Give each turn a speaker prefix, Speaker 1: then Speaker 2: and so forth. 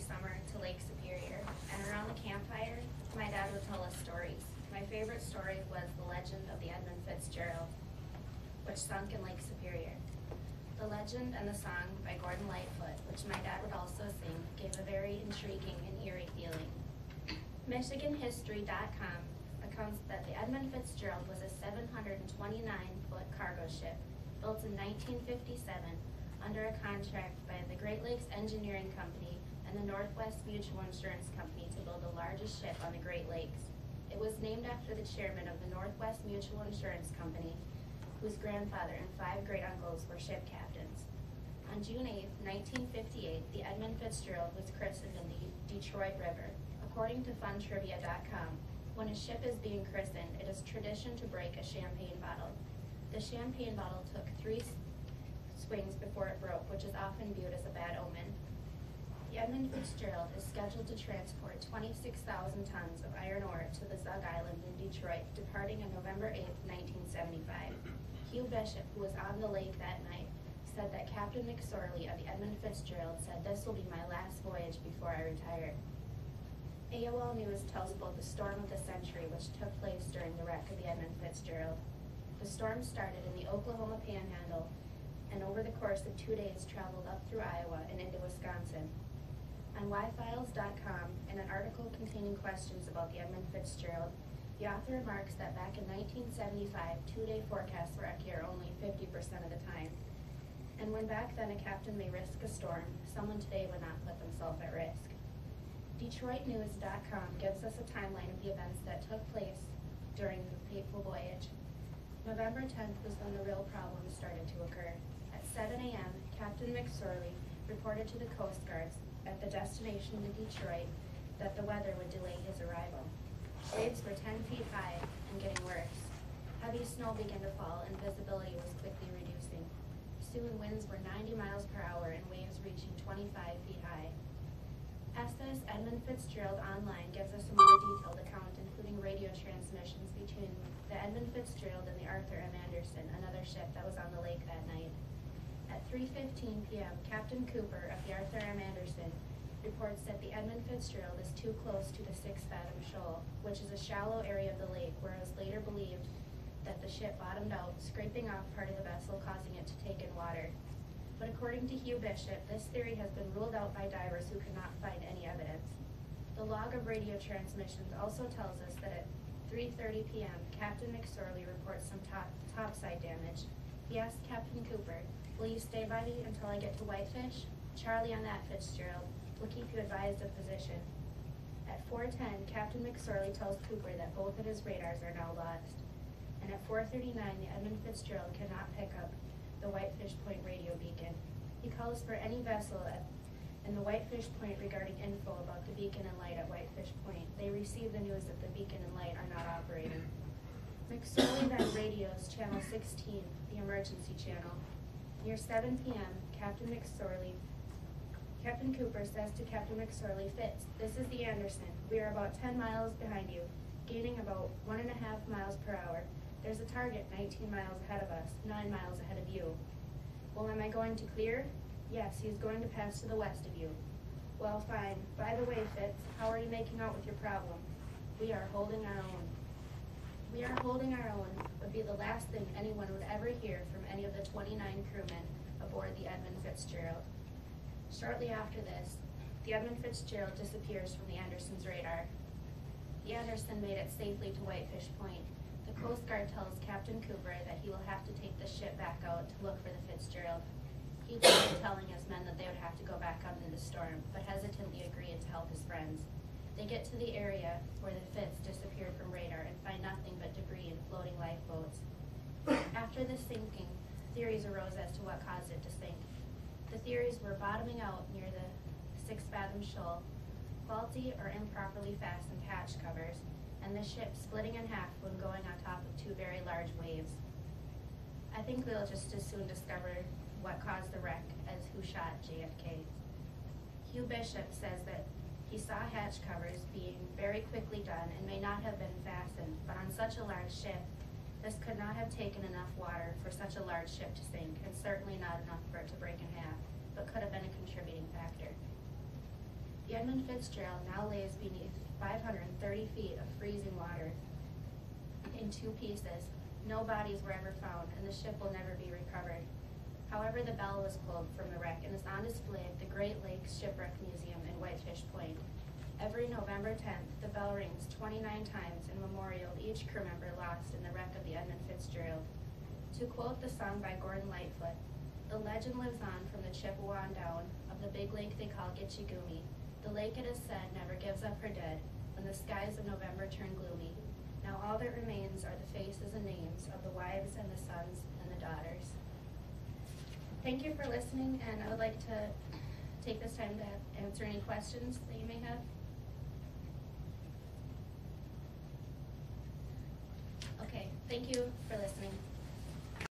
Speaker 1: summer to Lake Superior, and around the campfire, my dad would tell us stories. My favorite story was the legend of the Edmund Fitzgerald, which sunk in Lake Superior. The legend and the song by Gordon Lightfoot, which my dad would also sing, gave a very intriguing and eerie feeling. MichiganHistory.com accounts that the Edmund Fitzgerald was a 729-foot cargo ship built in 1957 under a contract by the Great Lakes Engineering Company and the Northwest Mutual Insurance Company to build the largest ship on the Great Lakes. It was named after the chairman of the Northwest Mutual Insurance Company, whose grandfather and 5 great-uncles were ship captains. On June 8, 1958, the Edmund Fitzgerald was christened in the Detroit River. According to funtrivia.com, when a ship is being christened, it is tradition to break a champagne bottle. The champagne bottle took 3 swings before it broke, which is often viewed as a bad omen. The Edmund Fitzgerald is scheduled to transport 26,000 tons of iron ore to the Zug Island in Detroit, departing on November 8, 1975. Hugh Bishop, who was on the lake that night, said that Captain McSorley of the Edmund Fitzgerald said, "This will be my last voyage before I retire." AOL News tells about the storm of the century which took place during the wreck of the Edmund Fitzgerald. The storm started in the Oklahoma Panhandle and over the course of 2 days traveled up through Iowa and into Wisconsin. On yfiles.com, in an article containing questions about the Edmund Fitzgerald, the author remarks that back in 1975, 2-day forecasts were accurate only 50% of the time. And when back then a captain may risk a storm, someone today would not put themselves at risk. DetroitNews.com gives us a timeline of the events that took place during the fateful voyage. November 10th was when the real problems started to occur. At 7 a.m., Captain McSorley reported to the Coast Guards at the destination in Detroit that the weather would delay his arrival. Waves were 10 feet high and getting worse. Heavy snow began to fall and visibility was quickly reducing. Soon winds were 90 miles per hour and waves reaching 25 feet high. SS Edmund Fitzgerald Online gives us a more detailed account, including radio transmissions between the Edmund Fitzgerald and the Arthur M. Anderson, another ship that was on the lake that night. At 3:15 p.m., Captain Cooper of the Arthur M. Anderson reports that the Edmund Fitzgerald is too close to the 6-fathom shoal, which is a shallow area of the lake where it was later believed that the ship bottomed out, scraping off part of the vessel, causing it to take in water. But according to Hugh Bishop, this theory has been ruled out by divers who could not find any evidence. The log of radio transmissions also tells us that at 3:30 p.m., Captain McSorley reports some topside damage. He asked Captain Cooper, "Will you stay by me until I get to Whitefish?" "Charlie on that, Fitzgerald. We'll keep you advised of position." At 4:10, Captain McSorley tells Cooper that both of his radars are now lost. And at 4:39, the Edmund Fitzgerald cannot pick up the Whitefish Point radio beacon. He calls for any vessel in the Whitefish Point regarding info about the beacon and light at Whitefish Point. They receive the news that the beacon and light are not operating. McSorley then radios channel 16, the emergency channel. Near 7 p.m., Captain Cooper says to Captain McSorley, "Fitz, this is the Anderson. We are about 10 miles behind you, gaining about 1.5 miles per hour. There's a target 19 miles ahead of us, 9 miles ahead of you." "Well, am I going to clear?" "Yes, he's going to pass to the west of you." "Well, fine. By the way, Fitz, how are you making out with your problem?" "We are holding our own." "We are holding our own" would be the last thing anyone would ever hear from any of the 29 crewmen aboard the Edmund Fitzgerald. Shortly after this, the Edmund Fitzgerald disappears from the Anderson's radar. The Anderson made it safely to Whitefish Point. The Coast Guard tells Captain Cooper that he will have to take the ship back out to look for the Fitzgerald. He tried telling his men that they would have to go back out into the storm, but hesitantly agreed to help his friends. They get to the area where the Fitz disappeared from radar and find nothing but debris and floating lifeboats. After the sinking, theories arose as to what caused it to sink. The theories were bottoming out near the 6-fathom shoal, faulty or improperly fastened hatch covers, and the ship splitting in half when going on top of 2 very large waves. I think we'll just as soon discover what caused the wreck as who shot JFK. Hugh Bishop says that he saw hatch covers being very quickly done and may not have been fastened, but on such a large ship, this could not have taken enough water for such a large ship to sink, and certainly not enough for it to break in half, but could have been a contributing factor. The Edmund Fitzgerald now lays beneath 530 feet of freezing water in 2 pieces. No bodies were ever found, and the ship will never be recovered. However, the bell was pulled from the wreck and is on display at the Great Lakes Shipwreck Museum in Whitefish Point. Every November 10th, the bell rings 29 times in memorial to each crew member lost in the wreck of the Edmund Fitzgerald. To quote the song by Gordon Lightfoot, "The legend lives on from the Chippewa on down of the big lake they call Gitche Gumee. The lake, it is said, never gives up her dead when the skies of November turn gloomy. Now all that remains are the faces and names of the wives and the sons and the daughters." Thank you for listening, and I would like to take this time to answer any questions that you may have. Okay, thank you for listening.